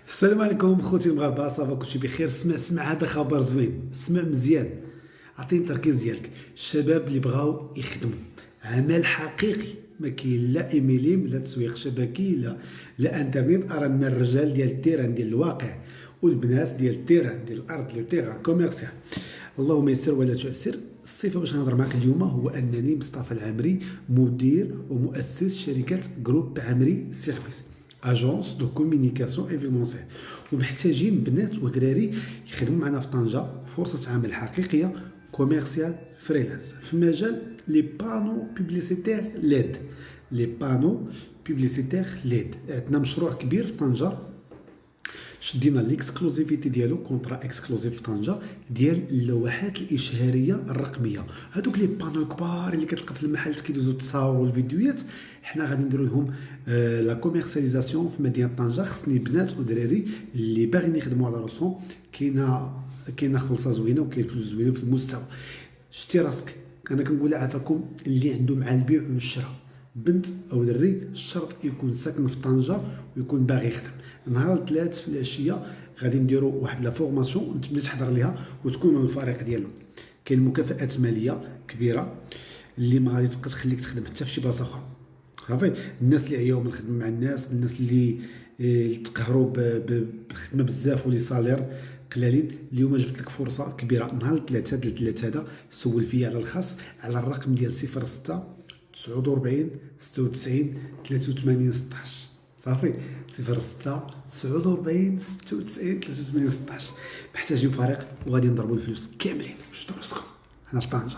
السلام عليكم خوتي المغاربه، صافا كلشي بخير. اسمع هذا خبر زوين، اسمع مزيان، عطيني التركيز ديالك. الشباب اللي بغاو يخدموا عمل حقيقي، ما كاين لا ايميليم لا تسويق شبكي لا انترنت، ارى ان الرجال ديال التيران ديال الواقع والبنات ديال التيران ديال الارض لو تيران كوميرسيال. اللهم يسر ولا تعسر. الصفه باش نهضر معك اليوم هو انني مصطفى العامري، مدير ومؤسس شركه جروب عامري سيرفيس، اجونس دو كومينيكاسيون ايفينمونسيال، ومحتاجين بنات ودراري يخدموا معنا في طنجه، فرصه عمل حقيقيه كوميرسيال فريلانس في مجال لي بانو بوبليسيتير ليد. لي بانو بوبليسيتير ليد عندنا مشروع كبير في طنجه، شدينا الاكسكلوزيفيتي ديالو، كونطرا اكسكلوزيف في طنجه ديال اللوحات الاشهاريه الرقميه. هذوك لي بانو كبار اللي كتلقى في المحل كيدوزو تصاور الفيديوهات، حنا غادي نديرو لهم لا كوميرسياليزاسيون في مدينه طنجه. خصني بنات ودراري اللي باغيين يخدموا على راسهم. كاينه خلصه زوينه وكاين فلوس زوينه في المستوى. شتي راسك، انا كنقول عافاكم اللي عنده مع البيع والشراء، بنت او دري، الشرط يكون ساكن في طنجه ويكون باغي يخدم. نهار الثلاث في العشيه غادي نديرو واحد لا فورماسيون، نتمنى تحضر ليها وتكون من الفريق ديالو. كاين مكافآت ماليه كبيره اللي ما غادي تبقى تخليك تخدم حتى في شي بلاصه اخرى. صافي، الناس اللي عياو من الخدمه مع الناس، الناس اللي تقهروا بخدمه بزاف ولي سالير قلالين، اليوم جبت لك فرصه كبيره. نهار الثلاث هذا سول فيا على الخاص على الرقم ديال 06 49 96 83 16. صافي 06 49 96 83 16. محتاجين فريق وغادي نضربوا الفلوس كاملين. شفتوا راسكم، حنا في طنجه.